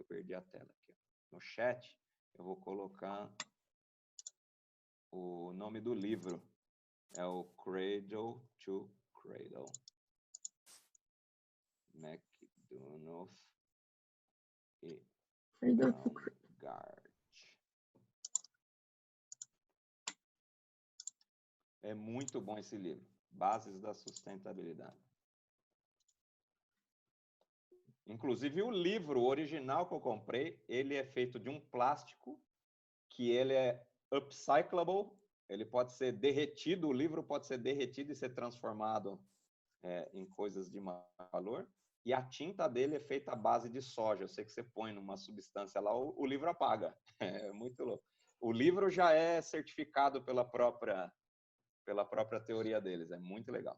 perdi a tela aqui. No chat, eu vou colocar o nome do livro. É o Cradle to Cradle. McDonough e Baumgart. É muito bom esse livro. Bases da Sustentabilidade. Inclusive, o livro original que eu comprei, ele é feito de um plástico que ele é upcyclable, ele pode ser derretido, o livro pode ser derretido e ser transformado em coisas de maior valor. E a tinta dele é feita à base de soja. Eu sei que você põe numa substância lá, o livro apaga. É muito louco. O livro já é certificado pela própria teoria deles. É muito legal.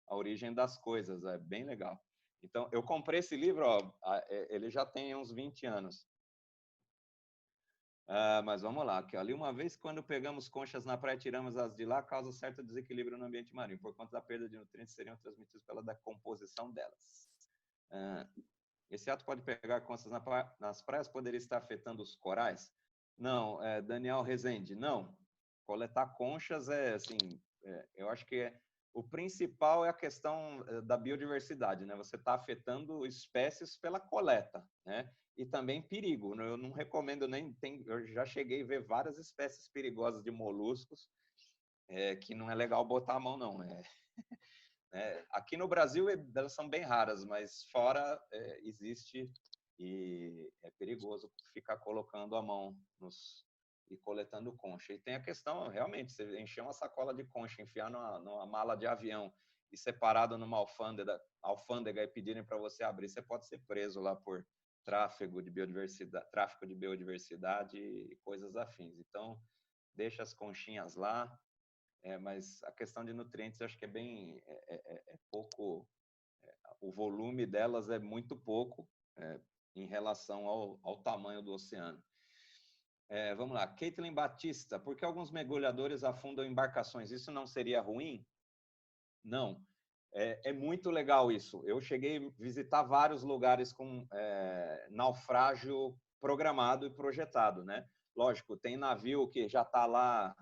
A origem das coisas, é bem legal. Então, eu comprei esse livro, ó, ele já tem uns 20 anos. Mas vamos lá. Aqui, ali uma vez, quando pegamos conchas na praia e tiramos as de lá, causa certo desequilíbrio no ambiente marinho, por conta da perda de nutrientes seriam transmitidos pela decomposição delas. Esse ato pode pegar conchas nas praias, poderia estar afetando os corais? Não, Daniel Rezende, não. Coletar conchas eu acho que o principal é a questão da biodiversidade, né? Você está afetando espécies pela coleta, né? E também perigo. Eu não recomendo nem... eu já cheguei a ver várias espécies perigosas de moluscos que não é legal botar a mão, não. Aqui no Brasil elas são bem raras, mas fora existe e é perigoso ficar colocando a mão e coletando concha. E tem a questão, realmente, você encher uma sacola de concha, enfiar numa mala de avião e separado numa alfândega e pedirem para você abrir, você pode ser preso lá por tráfico de biodiversidade e coisas afins. Então, deixa as conchinhas lá, mas a questão de nutrientes eu acho que é pouco, o volume delas é muito pouco em relação ao tamanho do oceano. Vamos lá, Caitlin Batista, por que alguns mergulhadores afundam embarcações? Isso não seria ruim? Não. É muito legal isso. Eu cheguei a visitar vários lugares com naufrágio programado e projetado, né? Lógico, tem navio que já está lá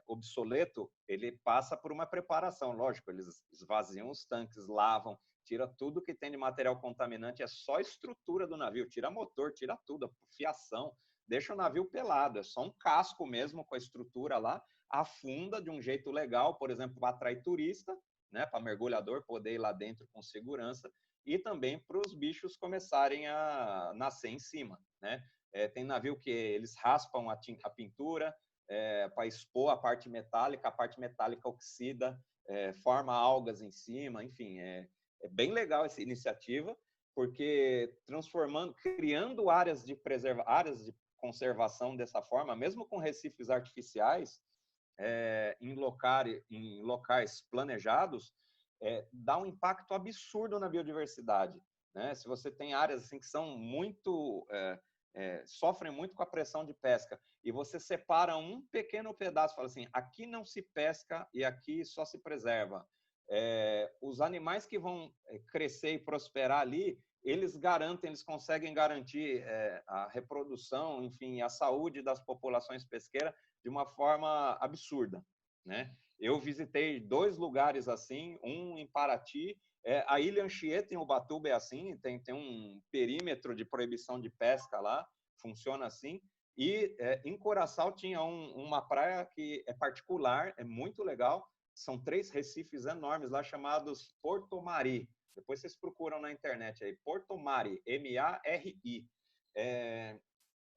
obsoleto, ele passa por uma preparação, lógico, eles esvaziam os tanques, lavam, tira tudo que tem de material contaminante, é só a estrutura do navio, tira motor, tira tudo, a fiação, deixa o navio pelado, é só um casco mesmo com a estrutura lá, afunda de um jeito legal, por exemplo, para atrair turista, né, para mergulhador poder ir lá dentro com segurança, e também para os bichos começarem a nascer em cima, né? Tem navio que eles raspam a pintura para expor a parte metálica oxida, forma algas em cima, enfim, é bem legal essa iniciativa, porque criando áreas de conservação dessa forma, mesmo com recifes artificiais, em locais planejados, dá um impacto absurdo na biodiversidade, né? Se você tem áreas assim que são muito sofrem muito com a pressão de pesca e você separa um pequeno pedaço, fala assim, aqui não se pesca e aqui só se preserva. Os animais que vão crescer e prosperar ali, eles conseguem garantir a reprodução, enfim, a saúde das populações pesqueiras de uma forma absurda, né? Eu visitei 2 lugares assim, um em Paraty, a Ilha Anchieta, em Ubatuba, é assim, tem um perímetro de proibição de pesca lá, funciona assim, e em Curaçao tinha uma praia que é particular, é muito legal, são 3 recifes enormes lá, chamados Porto Mari, depois vocês procuram na internet aí, Porto Mari, M-A-R-I.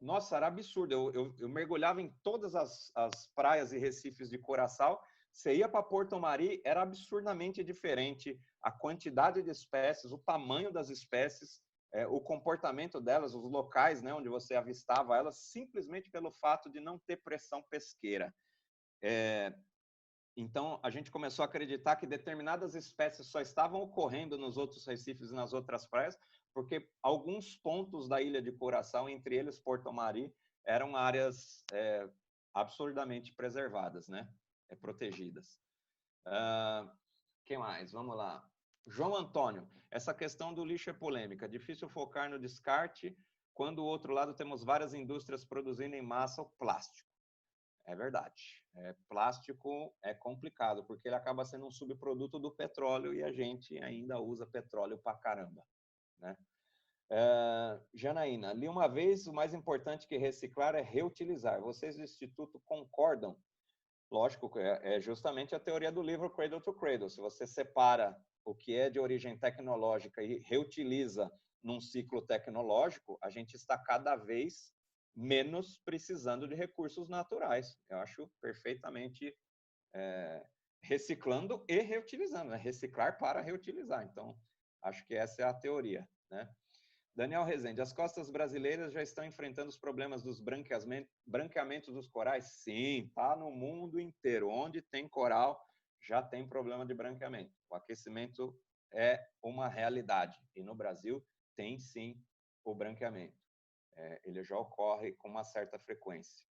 Nossa, era absurdo. Eu mergulhava em todas as praias e recifes de Curaçao. Você ia para Porto Mari, era absurdamente diferente a quantidade de espécies, o tamanho das espécies, o comportamento delas, os locais, né, onde você avistava elas, simplesmente pelo fato de não ter pressão pesqueira. Então, a gente começou a acreditar que determinadas espécies só estavam ocorrendo nos outros recifes e nas outras praias, porque alguns pontos da ilha de Curaçao, entre eles Porto Mari, eram áreas absurdamente preservadas, né? Protegidas. Que mais? Vamos lá. João Antônio, essa questão do lixo é polêmica. Difícil focar no descarte quando do outro lado temos várias indústrias produzindo em massa o plástico. É verdade. Plástico é complicado, porque ele acaba sendo um subproduto do petróleo e a gente ainda usa petróleo pra caramba, né? Janaína, li uma vez, o mais importante que reciclar é reutilizar. Vocês do Instituto concordam? Lógico, é justamente a teoria do livro Cradle to Cradle. Se você separa o que é de origem tecnológica e reutiliza num ciclo tecnológico, a gente está cada vez menos precisando de recursos naturais. Eu acho perfeitamente reciclando e reutilizando, né? Reciclar para reutilizar. Então, acho que essa é a teoria, né? Daniel Rezende, as costas brasileiras já estão enfrentando os problemas dos branqueamentos dos corais? Sim, está no mundo inteiro. Onde tem coral, já tem problema de branqueamento. O aquecimento é uma realidade. E no Brasil tem sim o branqueamento. Ele já ocorre com uma certa frequência.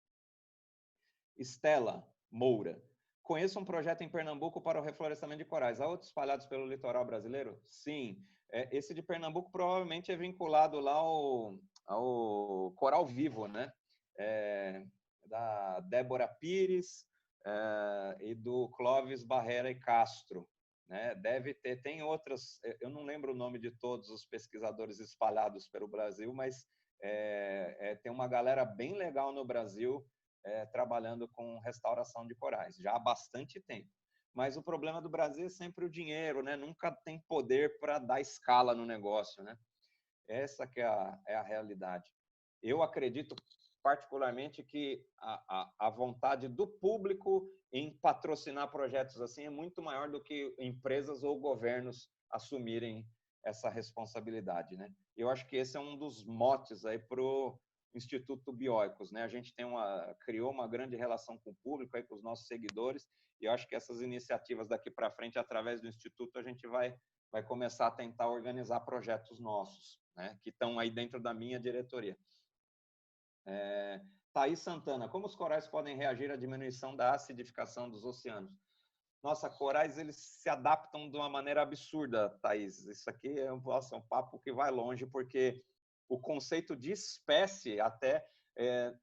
Estela Moura, conheço um projeto em Pernambuco para o reflorestamento de corais. Há outros espalhados pelo litoral brasileiro? Sim. Esse de Pernambuco provavelmente é vinculado lá ao Coral Vivo, né? Da Débora Pires e do Clóvis Barrera e Castro, né? Deve ter, tem outras, eu não lembro o nome de todos os pesquisadores espalhados pelo Brasil, mas tem uma galera bem legal no Brasil trabalhando com restauração de corais, já há bastante tempo. Mas o problema do Brasil é sempre o dinheiro, né? Nunca tem poder para dar escala no negócio, né? Essa que é a realidade. Eu acredito particularmente que a vontade do público em patrocinar projetos assim é muito maior do que empresas ou governos assumirem essa responsabilidade, né? Eu acho que esse é um dos motes aí para o Instituto Bioicos, né? A gente criou uma grande relação com o público, aí, com os nossos seguidores, e eu acho que essas iniciativas daqui para frente, através do Instituto, a gente vai começar a tentar organizar projetos nossos, né? Que estão aí dentro da minha diretoria. Thaís Santana, como os corais podem reagir à diminuição da acidificação dos oceanos? Nossa, corais, eles se adaptam de uma maneira absurda, Thaís. Isso aqui é um papo que vai longe, porque o conceito de espécie até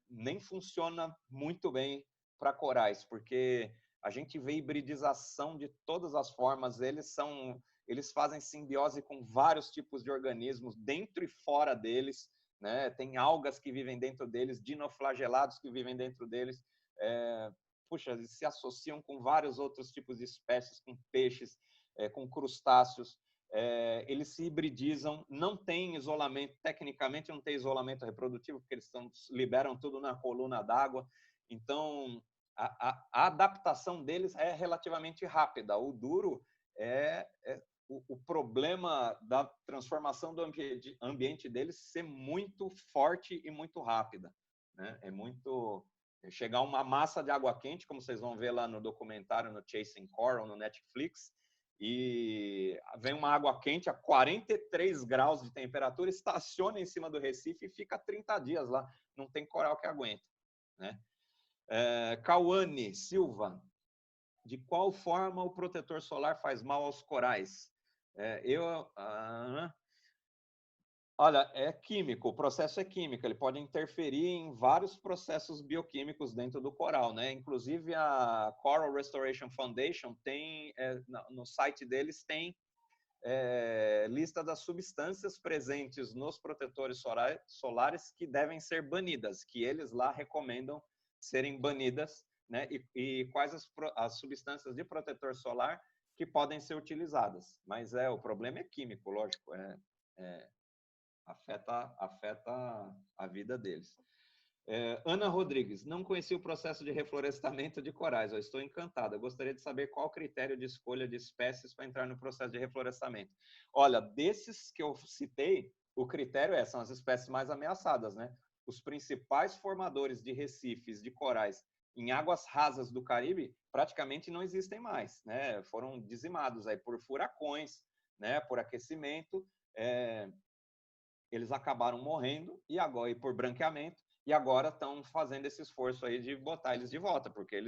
nem funciona muito bem para corais, porque a gente vê hibridização de todas as formas, eles fazem simbiose com vários tipos de organismos dentro e fora deles, né? Tem algas que vivem dentro deles, dinoflagelados que vivem dentro deles, puxa, eles se associam com vários outros tipos de espécies, com peixes, com crustáceos, eles se hibridizam, não tem isolamento, tecnicamente não tem isolamento reprodutivo, porque eles liberam tudo na coluna d'água, então a adaptação deles é relativamente rápida. O duro é o problema da transformação do ambiente deles ser muito forte e muito rápida, né? Chegar uma massa de água quente, como vocês vão ver lá no documentário, no Chasing Coral, no Netflix, e vem uma água quente a 43 graus de temperatura, estaciona em cima do Recife e fica 30 dias lá. Não tem coral que aguenta, né? Cauane Silva, de qual forma o protetor solar faz mal aos corais? Olha, é químico, o processo é químico, ele pode interferir em vários processos bioquímicos dentro do coral, né? Inclusive a Coral Restoration Foundation tem, no site deles tem lista das substâncias presentes nos protetores solares que devem ser banidas, que eles lá recomendam serem banidas, né? E quais as substâncias de protetor solar que podem ser utilizadas. Mas o problema é químico, lógico, afeta a vida deles. Ana Rodrigues, não conheci o processo de reflorestamento de corais, eu estou encantada. Gostaria de saber qual o critério de escolha de espécies para entrar no processo de reflorestamento. Olha, desses que eu citei, o critério são as espécies mais ameaçadas, né? Os principais formadores de recifes de corais em águas rasas do Caribe praticamente não existem mais, né? Foram dizimados aí por furacões, né? Por aquecimento, eles acabaram morrendo e por branqueamento, e agora estão fazendo esse esforço aí de botar eles de volta, porque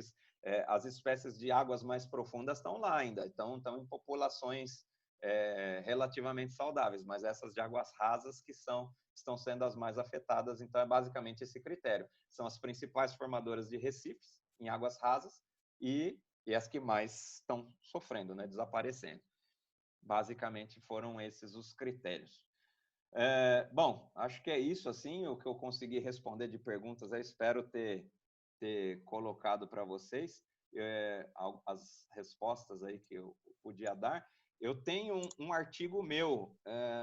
as espécies de águas mais profundas estão lá ainda, estão em populações relativamente saudáveis, mas essas de águas rasas que estão sendo as mais afetadas. Então, é basicamente esse critério. São as principais formadoras de recifes em águas rasas e as que mais estão sofrendo, né, desaparecendo. Basicamente, foram esses os critérios. Bom, acho que é isso, assim, o que eu consegui responder de perguntas. Eu espero ter colocado para vocês as respostas aí que eu podia dar. Eu tenho um artigo meu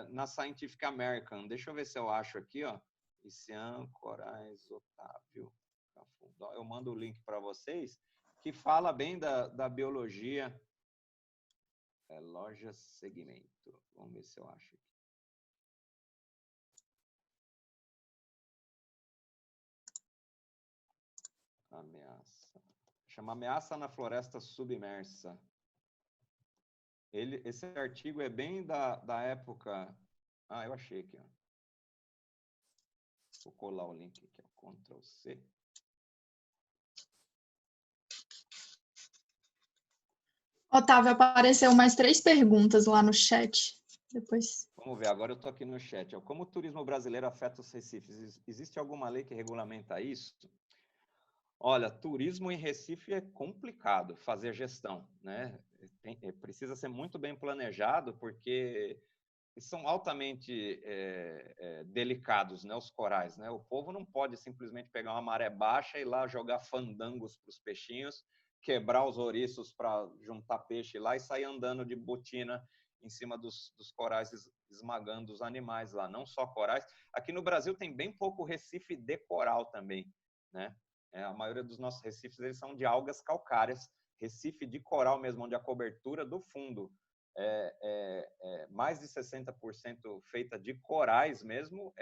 na Scientific American. Deixa eu ver se eu acho aqui, ó. Ician, Corais, Otávio, Cafundó. Eu mando o link para vocês, que fala bem da biologia. Loja Segmento. Vamos ver se eu acho aqui. Ameaça. Chama Ameaça na Floresta Submersa. Esse artigo é bem da época... Ah, eu achei aqui, ó. Vou colar o link aqui, ó. Ctrl+C. Otávio, apareceu mais 3 perguntas lá no chat. Depois. Vamos ver, agora eu estou aqui no chat. Ó. Como o turismo brasileiro afeta os recifes? Existe alguma lei que regulamenta isso? Olha, turismo em Recife é complicado fazer gestão, né? Precisa ser muito bem planejado, porque são altamente delicados, né, os corais, né? O povo não pode simplesmente pegar uma maré baixa e ir lá jogar fandangos para os peixinhos, quebrar os ouriços para juntar peixe lá e sair andando de botina em cima dos corais, esmagando os animais lá. Não só corais. Aqui no Brasil tem bem pouco recife de coral também, né? A maioria dos nossos recifes eles são de algas calcárias, recife de coral mesmo, onde a cobertura do fundo mais de 60% feita de corais mesmo,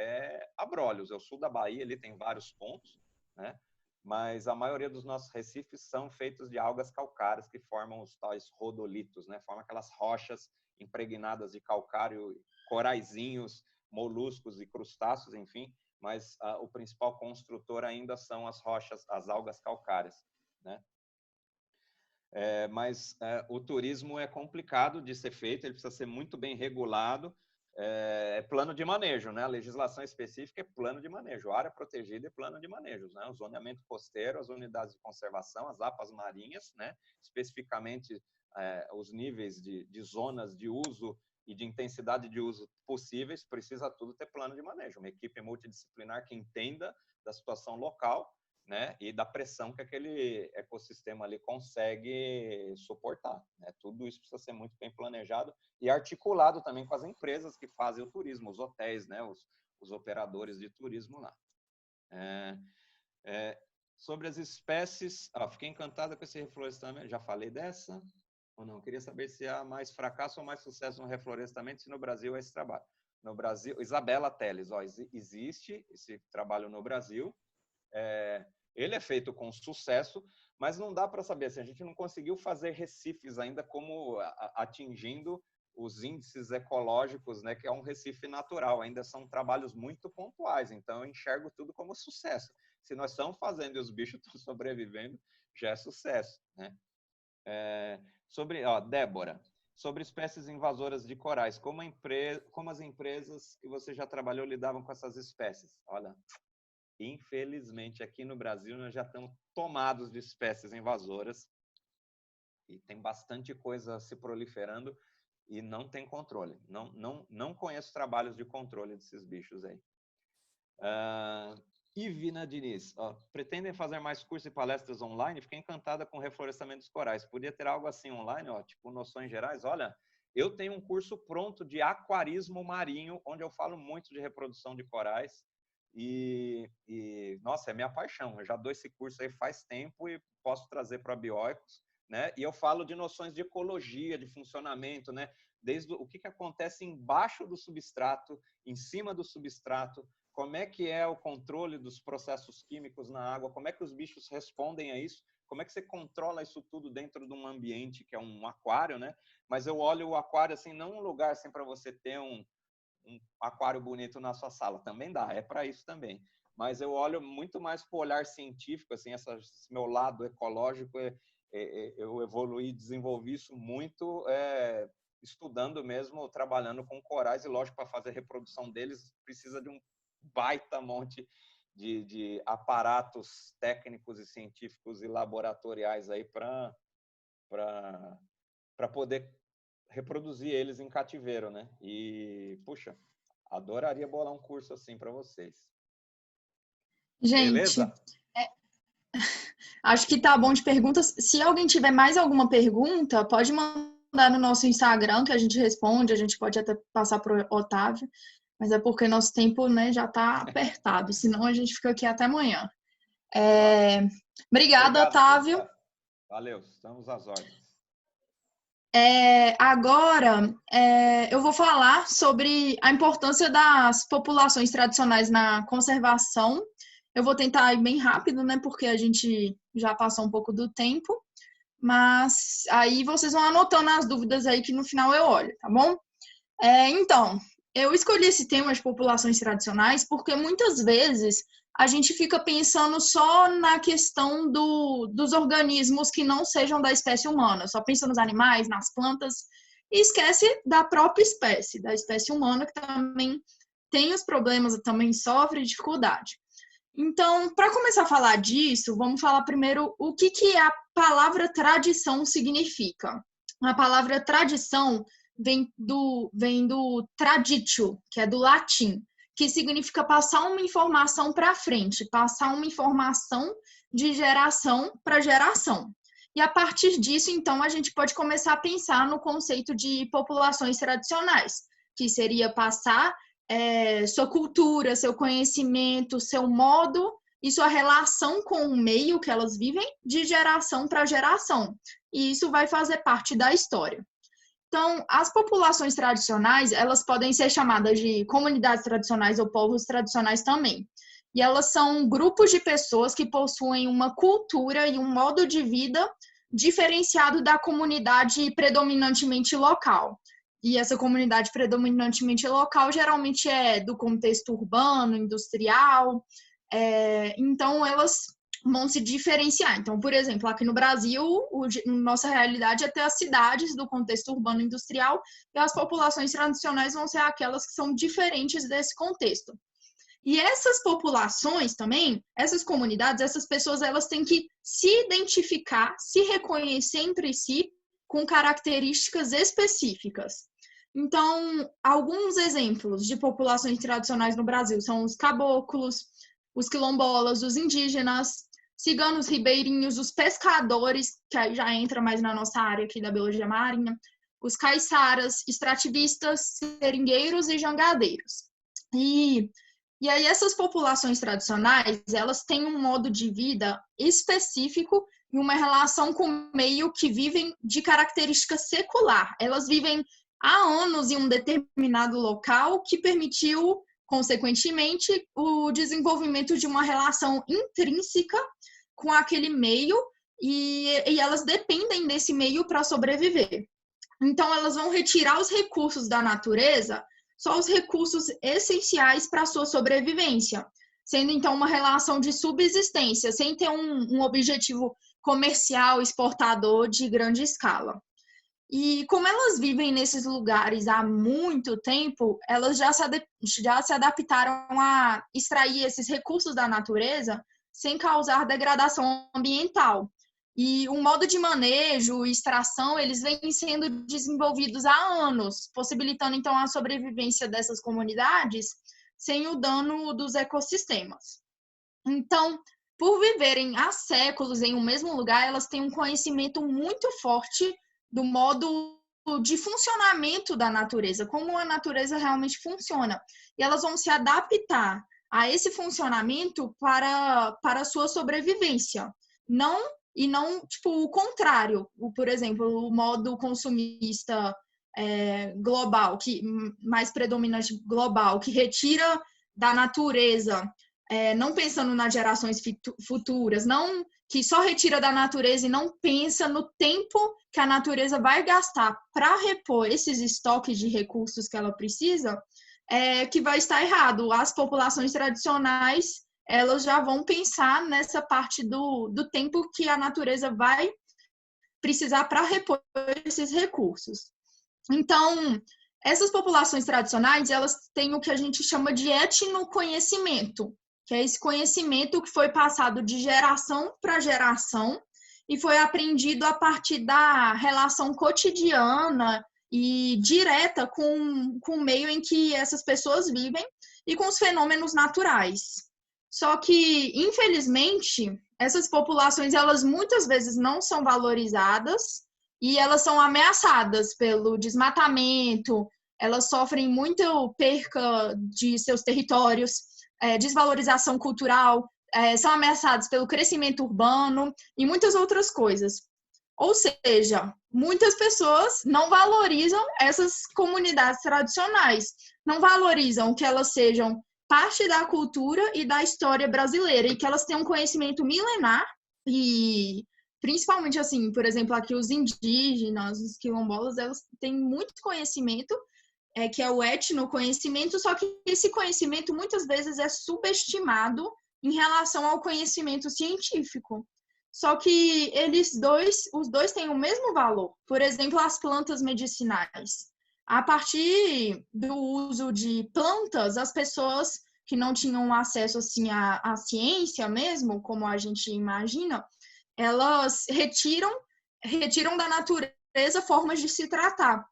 Abrolhos. É o sul da Bahia, ele tem vários pontos, né? Mas a maioria dos nossos recifes são feitos de algas calcárias que formam os tais rodolitos, né? Formam aquelas rochas impregnadas de calcário, coraizinhos, moluscos e crustáceos, enfim, mas o principal construtor ainda são as rochas, as algas calcárias, né? Mas o turismo é complicado de ser feito, ele precisa ser muito bem regulado, plano de manejo, né? A legislação específica é plano de manejo, área protegida e plano de manejo, né? O zoneamento costeiro, as unidades de conservação, as APAs marinhas, né? Especificamente os níveis de zonas de uso e de intensidade de uso possíveis, precisa tudo ter plano de manejo, uma equipe multidisciplinar que entenda da situação local, né, e da pressão que aquele ecossistema ali consegue suportar, né? Tudo isso precisa ser muito bem planejado e articulado também com as empresas que fazem o turismo, os hotéis, né, os operadores de turismo lá. Sobre as espécies, fiquei encantada com esse reflorestamento, já falei dessa, ou não? Queria saber se há mais fracasso ou mais sucesso no reflorestamento, se no Brasil é esse trabalho. No Brasil, Isabela Teles, existe esse trabalho no Brasil, ele é feito com sucesso, mas não dá para saber, assim, a gente não conseguiu fazer recifes ainda como atingindo os índices ecológicos, né, que é um recife natural, ainda são trabalhos muito pontuais, então eu enxergo tudo como sucesso. Se nós estamos fazendo e os bichos estão sobrevivendo, já é sucesso, né? Débora, sobre espécies invasoras de corais, como as empresas que você já trabalhou lidavam com essas espécies? Olha, infelizmente, aqui no Brasil, nós já estamos tomados de espécies invasoras e tem bastante coisa se proliferando e não tem controle. Não conheço trabalhos de controle desses bichos aí. Ivina Diniz, pretendem fazer mais cursos e palestras online? Fiquei encantada com o reflorestamento dos corais. Podia ter algo assim online, tipo noções gerais? Olha, eu tenho um curso pronto de aquarismo marinho, onde eu falo muito de reprodução de corais. Nossa, é minha paixão. Eu já dou esse curso aí faz tempo e posso trazer para bioicos, né? E eu falo de noções de ecologia, de funcionamento, né? Desde o que acontece embaixo do substrato, em cima do substrato, como é que é o controle dos processos químicos na água, como é que os bichos respondem a isso, como é que você controla isso tudo dentro de um ambiente que é um aquário, né? Mas eu olho o aquário assim, não um lugar assim para você ter um aquário bonito na sua sala, também dá, é para isso também. Mas eu olho muito mais para o olhar científico, assim, esse meu lado ecológico, eu evoluí, desenvolvi isso muito estudando mesmo, trabalhando com corais, e lógico, para fazer a reprodução deles, precisa de um baita monte de aparatos técnicos e científicos e laboratoriais aí para poder reproduzir eles em cativeiro, né? E, puxa, adoraria bolar um curso assim para vocês. Gente, beleza? Acho que tá bom de perguntas. Se alguém tiver mais alguma pergunta, pode mandar no nosso Instagram que a gente responde. A gente pode até passar para o Otávio, mas é porque nosso tempo, né, já está apertado. Senão a gente fica aqui até amanhã. Obrigada, Obrigado, Otávio. César. Valeu, estamos às ordens. Agora, eu vou falar sobre a importância das populações tradicionais na conservação. Eu vou tentar ir bem rápido, né, porque a gente já passou um pouco do tempo, mas aí vocês vão anotando as dúvidas aí que no final eu olho, tá bom? Então, eu escolhi esse tema de populações tradicionais porque muitas vezes a gente fica pensando só na questão dos organismos que não sejam da espécie humana, só pensa nos animais, nas plantas, e esquece da própria espécie, da espécie humana, que também tem os problemas, também sofre dificuldade. Então, para começar a falar disso, vamos falar primeiro o que a palavra tradição significa. A palavra tradição vem do traditio, que é do latim, que significa passar uma informação para frente, passar uma informação de geração para geração. E a partir disso, então, a gente pode começar a pensar no conceito de populações tradicionais, que seria passar sua cultura, seu conhecimento, seu modo e sua relação com o meio que elas vivem de geração para geração. E isso vai fazer parte da história. Então, as populações tradicionais, elas podem ser chamadas de comunidades tradicionais ou povos tradicionais também. E elas são grupos de pessoas que possuem uma cultura e um modo de vida diferenciado da comunidade predominantemente local. E essa comunidade predominantemente local geralmente é do contexto urbano, industrial. Então, elas vão se diferenciar. Então, por exemplo, aqui no Brasil, nossa realidade é ter as cidades do contexto urbano industrial e as populações tradicionais vão ser aquelas que são diferentes desse contexto. E essas populações também, essas comunidades, essas pessoas, elas têm que se identificar, se reconhecer entre si com características específicas. Então, alguns exemplos de populações tradicionais no Brasil são os caboclos, os quilombolas, os indígenas, ciganos ribeirinhos, os pescadores, que aí já entra mais na nossa área aqui da biologia marinha, os caiçaras, extrativistas, seringueiros e jangadeiros. E aí essas populações tradicionais, elas têm um modo de vida específico e uma relação com o meio que vivem de característica secular. Elas vivem há anos em um determinado local que permitiu, consequentemente, o desenvolvimento de uma relação intrínseca com aquele meio e elas dependem desse meio para sobreviver. Então, elas vão retirar os recursos da natureza, só os recursos essenciais para a sua sobrevivência, sendo, então, uma relação de subsistência, sem ter um objetivo comercial, exportador de grande escala. E como elas vivem nesses lugares há muito tempo, elas já se adaptaram a extrair esses recursos da natureza sem causar degradação ambiental. E o modo de manejo e extração, eles vêm sendo desenvolvidos há anos, possibilitando, então, a sobrevivência dessas comunidades sem o dano dos ecossistemas. Então, por viverem há séculos em um mesmo lugar, elas têm um conhecimento muito forte do modo de funcionamento da natureza, como a natureza realmente funciona. E elas vão se adaptar a esse funcionamento para a sua sobrevivência. Não tipo, o contrário. Por exemplo, o modo consumista global, mais predominante global, que retira da natureza, não pensando nas gerações futuras, não que só retira da natureza e não pensa no tempo que a natureza vai gastar para repor esses estoques de recursos que ela precisa, que vai estar errado. As populações tradicionais, elas já vão pensar nessa parte do tempo que a natureza vai precisar para repor esses recursos. Então, essas populações tradicionais, elas têm o que a gente chama de etnoconhecimento, que é esse conhecimento que foi passado de geração para geração e foi aprendido a partir da relação cotidiana e direta com o meio em que essas pessoas vivem e com os fenômenos naturais. Só que, infelizmente, essas populações, elas muitas vezes não são valorizadas e elas são ameaçadas pelo desmatamento, elas sofrem muita perca de seus territórios, desvalorização cultural, são ameaçadas pelo crescimento urbano e muitas outras coisas. Ou seja, muitas pessoas não valorizam essas comunidades tradicionais, não valorizam que elas sejam parte da cultura e da história brasileira e que elas tenham um conhecimento milenar e principalmente assim, por exemplo, aqui os indígenas, os quilombolas, elas têm muito conhecimento, que é o etnoconhecimento, só que esse conhecimento muitas vezes é subestimado em relação ao conhecimento científico. Só que os dois têm o mesmo valor. Por exemplo, as plantas medicinais. A partir do uso de plantas, as pessoas que não tinham acesso assim à ciência mesmo, como a gente imagina, elas retiram da natureza formas de se tratar.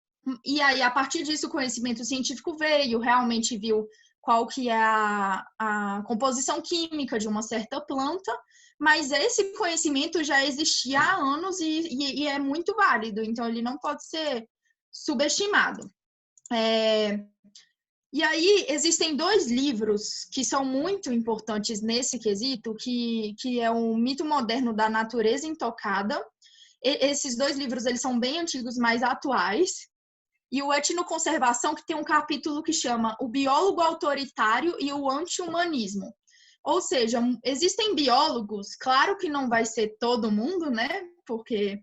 E aí, a partir disso, o conhecimento científico veio, realmente viu qual que é a composição química de uma certa planta, mas esse conhecimento já existia há anos e é muito válido, então ele não pode ser subestimado. E aí, existem 2 livros que são muito importantes nesse quesito, que é o Mito Moderno da Natureza Intocada. Esses 2 livros, eles são bem antigos, mas atuais. E o Etnoconservação, que tem um capítulo que chama O Biólogo Autoritário e o Anti-Humanismo. Ou seja, existem biólogos, claro que não vai ser todo mundo, né? Porque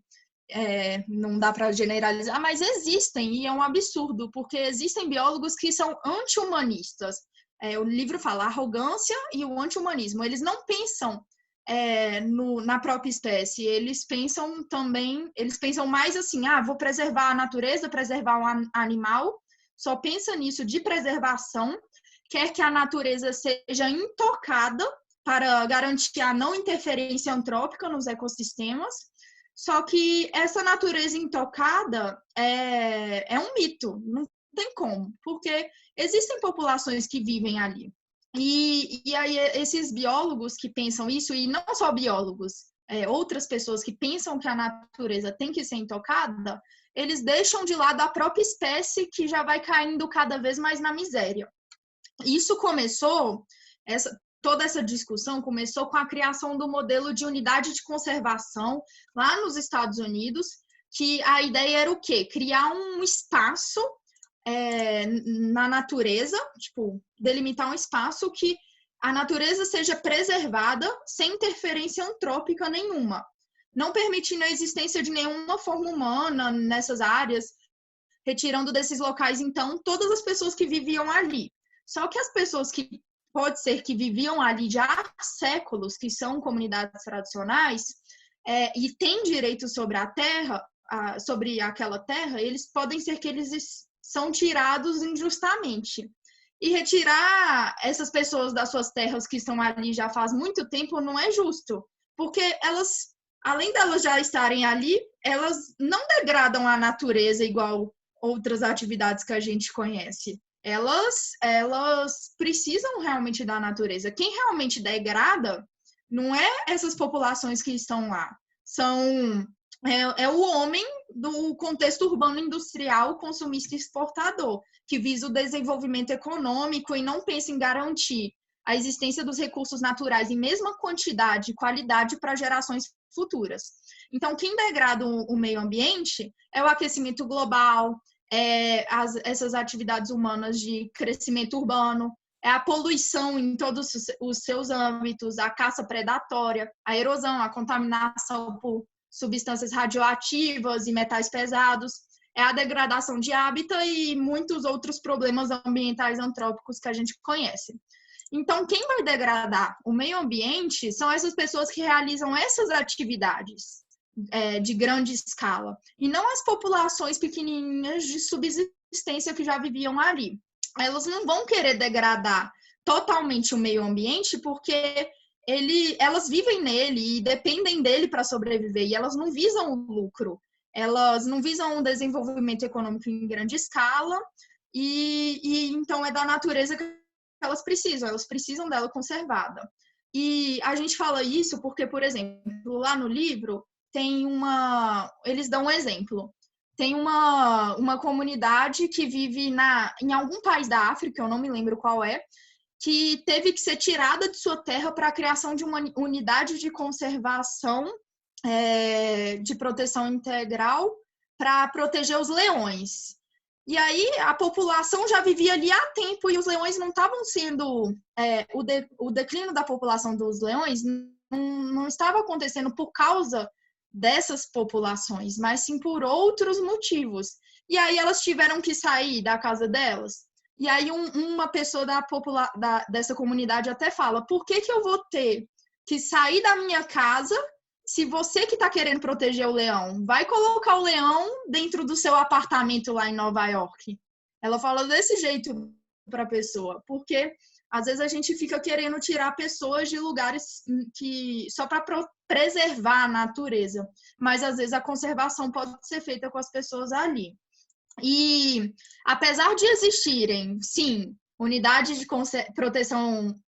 não dá para generalizar, mas existem, e é um absurdo, porque existem biólogos que são anti-humanistas. O livro fala arrogância e o anti-humanismo. Eles não pensam na própria espécie, eles pensam mais assim, vou preservar a natureza, preservar o animal, só pensa nisso de preservação, quer que a natureza seja intocada para garantir a não interferência antrópica nos ecossistemas. Só que essa natureza intocada é um mito, não tem como, porque existem populações que vivem ali. E aí esses biólogos que pensam isso, e não só biólogos, outras pessoas que pensam que a natureza tem que ser intocada, eles deixam de lado a própria espécie que já vai caindo cada vez mais na miséria. Isso começou, toda essa discussão começou com a criação do modelo de unidade de conservação lá nos Estados Unidos, que a ideia era o quê? Criar um espaço na natureza, tipo, delimitar um espaço que a natureza seja preservada sem interferência antrópica nenhuma, não permitindo a existência de nenhuma forma humana nessas áreas, retirando desses locais, então, todas as pessoas que viviam ali. Só que as pessoas que pode ser que viviam ali já há séculos, que são comunidades tradicionais, e têm direito sobre a terra, sobre aquela terra, eles podem ser que eles são tirados injustamente. E retirar essas pessoas das suas terras que estão ali já faz muito tempo não é justo, porque elas, além delas já estarem ali, elas não degradam a natureza igual outras atividades que a gente conhece. Elas precisam realmente da natureza. Quem realmente degrada não é essas populações que estão lá. É o homem do contexto urbano industrial, consumista e exportador, que visa o desenvolvimento econômico e não pensa em garantir a existência dos recursos naturais em mesma quantidade e qualidade para gerações futuras. Então, quem degrada o meio ambiente é o aquecimento global, essas atividades humanas de crescimento urbano, a poluição em todos os seus âmbitos, a caça predatória, a erosão, a contaminação por substâncias radioativas e metais pesados, a degradação de hábitat e muitos outros problemas ambientais antrópicos que a gente conhece. Então, quem vai degradar o meio ambiente são essas pessoas que realizam essas atividades. de grande escala, e não as populações pequenininhas de subsistência que já viviam ali. Elas não vão querer degradar totalmente o meio ambiente, porque elas vivem nele e dependem dele para sobreviver, e elas não visam o lucro, elas não visam o desenvolvimento econômico em grande escala, e então é da natureza que elas precisam dela conservada. E a gente fala isso porque, por exemplo, lá no livro eles dão um exemplo. Tem uma comunidade que vive em algum país da África, eu não me lembro qual é, que teve que ser tirada de sua terra para a criação de uma unidade de conservação de proteção integral para proteger os leões. E aí a população já vivia ali há tempo e os leões não estavam sendo... o declínio da população dos leões não estava acontecendo por causa dessas populações, mas sim por outros motivos. E aí elas tiveram que sair da casa delas. E aí uma pessoa dessa comunidade até fala: por que eu vou ter que sair da minha casa se você que está querendo proteger o leão? Vai colocar o leão dentro do seu apartamento lá em Nova York. Ela fala desse jeito para a pessoa, porque às vezes a gente fica querendo tirar pessoas de lugares só para preservar a natureza, mas às vezes a conservação pode ser feita com as pessoas ali. E apesar de existirem, sim, unidades de conservação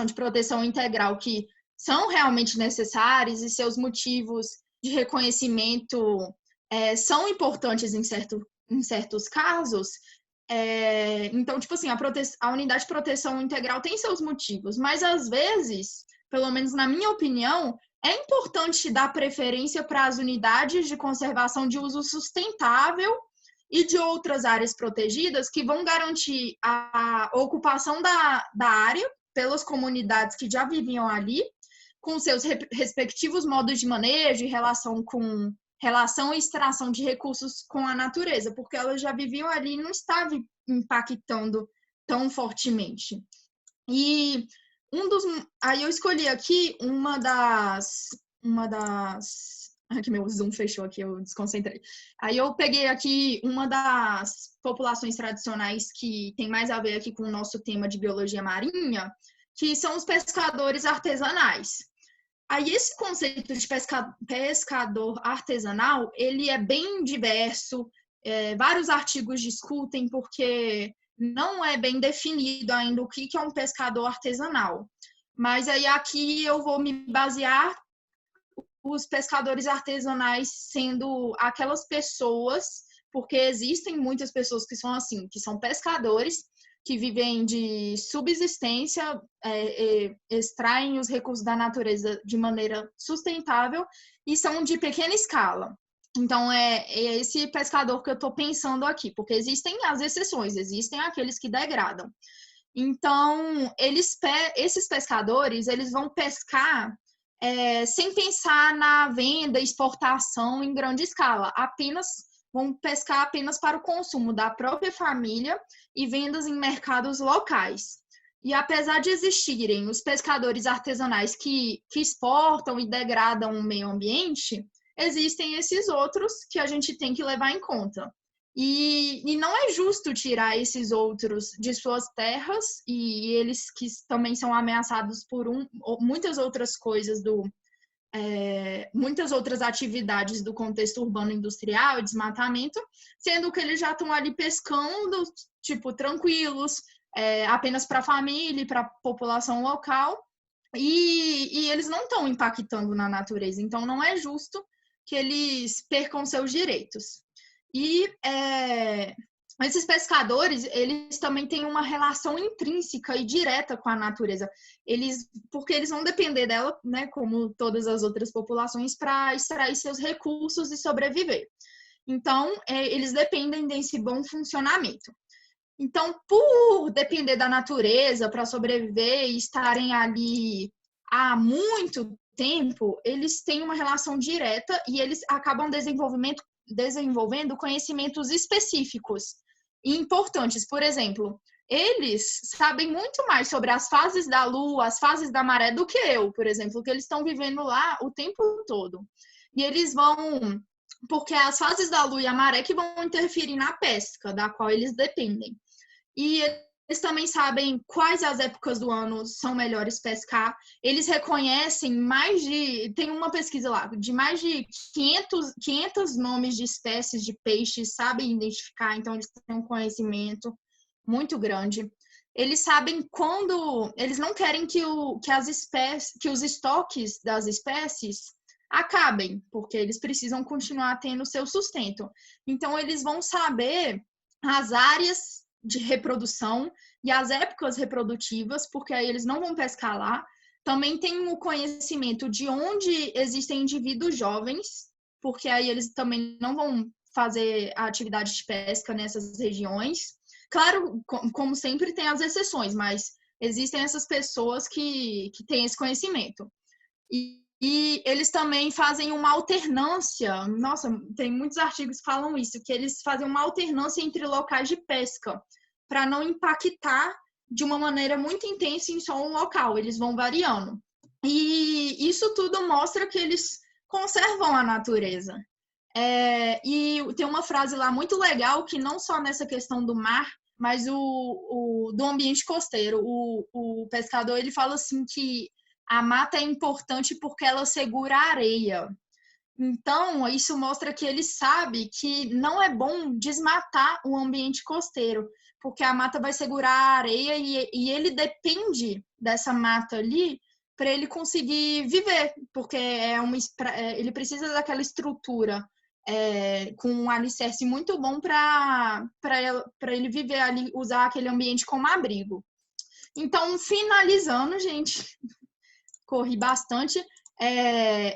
de proteção integral que são realmente necessárias e seus motivos de reconhecimento são importantes em certos casos, então, tipo assim, a unidade de proteção integral tem seus motivos, mas às vezes, pelo menos na minha opinião, é importante dar preferência para as unidades de conservação de uso sustentável e de outras áreas protegidas que vão garantir a ocupação da área pelas comunidades que já viviam ali, com seus respectivos modos de manejo e relação e extração de recursos com a natureza, porque elas já viviam ali e não estavam impactando tão fortemente. E aí eu escolhi aqui uma das... Aqui meu Zoom fechou aqui, eu desconcentrei. Aí eu peguei aqui uma das populações tradicionais que tem mais a ver aqui com o nosso tema de biologia marinha, que são os pescadores artesanais. Aí esse conceito de pescador artesanal, ele é bem diverso, vários artigos discutem porque não é bem definido ainda o que é um pescador artesanal. Mas aí aqui eu vou me basear os pescadores artesanais sendo aquelas pessoas, porque existem muitas pessoas que são assim, que são pescadores, que vivem de subsistência, extraem os recursos da natureza de maneira sustentável e são de pequena escala. Então, é esse pescador que eu estou pensando aqui, porque existem as exceções, existem aqueles que degradam. Então, esses pescadores, eles vão pescar sem pensar na venda, exportação em grande escala, vão pescar apenas para o consumo da própria família e vendas em mercados locais. E apesar de existirem os pescadores artesanais que exportam e degradam o meio ambiente, existem esses outros que a gente tem que levar em conta. E não é justo tirar esses outros de suas terras, e eles que também são ameaçados por muitas outras coisas muitas outras atividades do contexto urbano industrial e desmatamento, sendo que eles já estão ali pescando, tipo, tranquilos, apenas para a família e para a população local, e eles não estão impactando na natureza, então não é justo que eles percam seus direitos. E esses pescadores, eles também têm uma relação intrínseca e direta com a natureza, porque eles vão depender dela, né, como todas as outras populações, para extrair seus recursos e sobreviver. Então, eles dependem desse bom funcionamento. Então, por depender da natureza para sobreviver e estarem ali há muito tempo, eles têm uma relação direta e eles acabam desenvolvendo conhecimentos específicos e importantes. Por exemplo, eles sabem muito mais sobre as fases da lua, as fases da maré do que eu, por exemplo, que eles estão vivendo lá o tempo todo. e eles vão... Porque as fases da lua e a maré que vão interferir na pesca, da qual eles dependem. E eles também sabem quais as épocas do ano são melhores pescar. Eles reconhecem mais de... Tem uma pesquisa lá, de mais de 500 nomes de espécies de peixes, sabem identificar, então eles têm um conhecimento muito grande. Eles sabem quando... Eles não querem que os estoques das espécies acabem, porque eles precisam continuar tendo seu sustento. Então, eles vão saber as áreas de reprodução e as épocas reprodutivas, porque aí eles não vão pescar lá. Também tem o conhecimento de onde existem indivíduos jovens, porque aí eles também não vão fazer a atividade de pesca nessas regiões. Claro, como sempre, tem as exceções, mas existem essas pessoas que têm esse conhecimento. E eles também fazem uma alternância. Nossa, tem muitos artigos que falam isso, que eles fazem uma alternância entre locais de pesca, para não impactar de uma maneira muito intensa em só um local. Eles vão variando. E isso tudo mostra que eles conservam a natureza. E tem uma frase lá muito legal, que não só nessa questão do mar, mas do ambiente costeiro. O pescador, ele fala assim que a mata é importante porque ela segura a areia. Então, isso mostra que ele sabe que não é bom desmatar o ambiente costeiro, porque a mata vai segurar a areia e ele depende dessa mata ali para ele conseguir viver, porque ele precisa daquela estrutura com um alicerce muito bom para ele viver ali, usar aquele ambiente como abrigo. Então, finalizando, gente... corri bastante,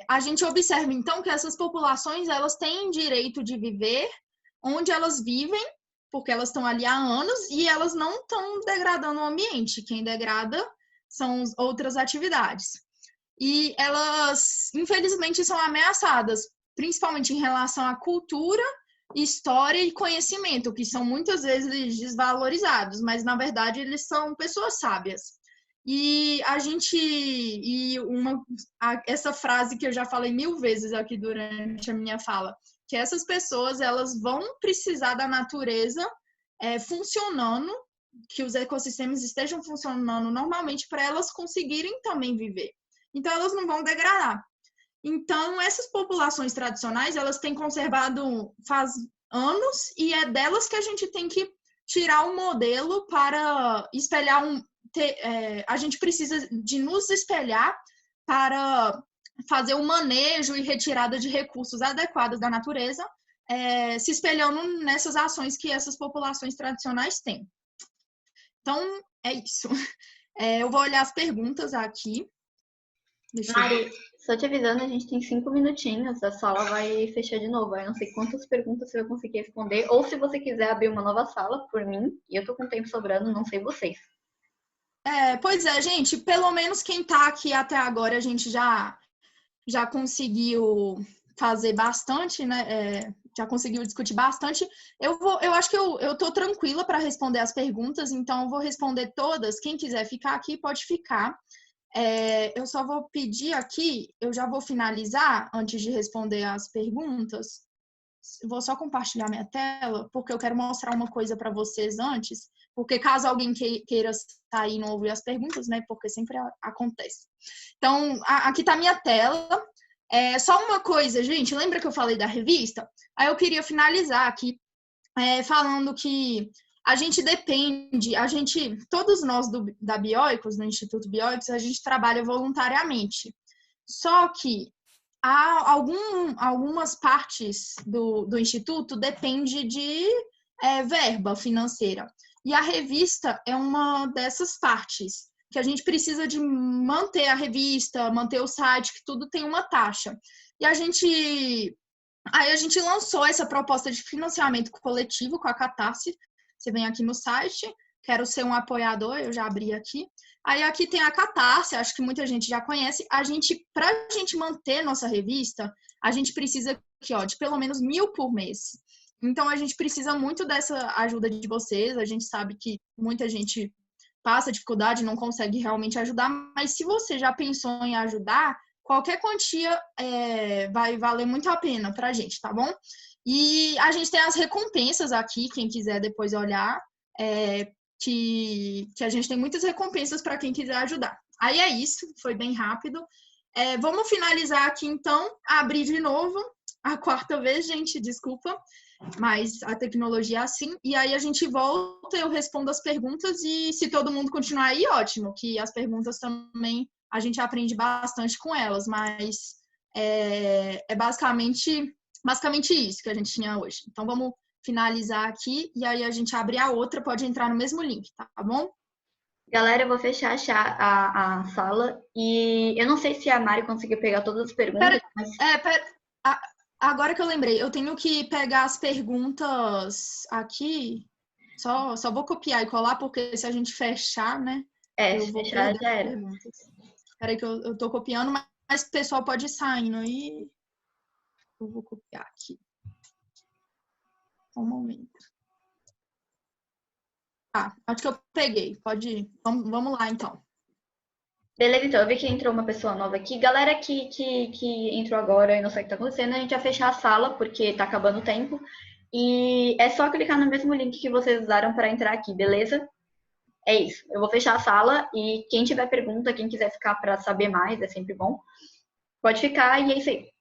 a gente observa, então, que essas populações, elas têm direito de viver onde elas vivem, porque elas estão ali há anos, e elas não estão degradando o ambiente. Quem degrada são outras atividades. E elas, infelizmente, são ameaçadas, principalmente em relação à cultura, história e conhecimento, que são muitas vezes desvalorizados, mas, na verdade, eles são pessoas sábias. E essa frase que eu já falei 1000 vezes aqui durante a minha fala, que essas pessoas, elas vão precisar da natureza funcionando, que os ecossistemas estejam funcionando normalmente para elas conseguirem também viver. Então, elas não vão degradar. Então, essas populações tradicionais, elas têm conservado faz anos, e é delas que a gente tem que tirar um modelo para espelhar a gente precisa de nos espelhar para fazer o manejo e retirada de recursos adequados da natureza, se espelhando nessas ações que essas populações tradicionais têm. Então, é isso. Eu vou olhar as perguntas aqui. Mari, só te avisando, a gente tem 5 minutinhos, a sala vai fechar de novo. Eu não sei quantas perguntas você vai conseguir responder, ou se você quiser abrir uma nova sala por mim, e eu tô com tempo sobrando, não sei vocês. Pois é, gente, pelo menos quem tá aqui até agora, a gente já conseguiu fazer bastante, né? Já conseguiu discutir bastante. Eu acho que eu tô tranquila para responder as perguntas, então eu vou responder todas. Quem quiser ficar aqui, pode ficar. Eu só vou pedir aqui, eu já vou finalizar antes de responder as perguntas. Vou só compartilhar minha tela, porque eu quero mostrar uma coisa para vocês antes, porque caso alguém queira sair e não ouvir as perguntas, né, porque sempre acontece. Então, aqui está a minha tela. Só uma coisa, gente, lembra que eu falei da revista? Aí eu queria finalizar aqui falando que a gente depende, todos nós da Bioicos, do Instituto Bioicos, a gente trabalha voluntariamente. Só que algumas partes do Instituto depende de verba financeira. E a revista é uma dessas partes, que a gente precisa de manter a revista, manter o site, que tudo tem uma taxa. E aí a gente lançou essa proposta de financiamento coletivo com a Catarse. Você vem aqui no site, quero ser um apoiador, eu já abri aqui. Aí aqui tem a Catarse, acho que muita gente já conhece. Para a gente manter nossa revista, a gente precisa aqui, de pelo menos 1.000 por mês. Então, a gente precisa muito dessa ajuda de vocês. A gente sabe que muita gente passa dificuldade, não consegue realmente ajudar. Mas se você já pensou em ajudar, qualquer quantia vai valer muito a pena pra gente, tá bom? E a gente tem as recompensas aqui, quem quiser depois olhar, que a gente tem muitas recompensas para quem quiser ajudar. Aí é isso, foi bem rápido. Vamos finalizar aqui, então, abrir de novo, a quarta vez, gente, desculpa, mas a tecnologia é assim. E aí a gente volta, eu respondo as perguntas e se todo mundo continuar aí, ótimo, que as perguntas também a gente aprende bastante com elas, mas é basicamente isso que a gente tinha hoje. Então, vamos finalizar aqui e aí a gente abre a outra, pode entrar no mesmo link, tá bom? Galera, eu vou fechar a sala e eu não sei se a Mari conseguiu pegar todas as perguntas, mas... Agora que eu lembrei, eu tenho que pegar as perguntas aqui, só vou copiar e colar, porque se a gente fechar, né? Eu se vou fechar perder já as era. perguntas. Peraí que eu tô copiando, mas o pessoal pode ir saindo aí. Eu vou copiar aqui. Um momento. Acho que eu peguei. Pode ir. Vamos lá, então. Beleza, então. Eu vi que entrou uma pessoa nova aqui. Galera que entrou agora e não sabe o que tá acontecendo, a gente vai fechar a sala, porque tá acabando o tempo. E é só clicar no mesmo link que vocês usaram para entrar aqui, beleza? É isso. Eu vou fechar a sala e quem tiver pergunta, quem quiser ficar para saber mais, é sempre bom. Pode ficar e é isso aí.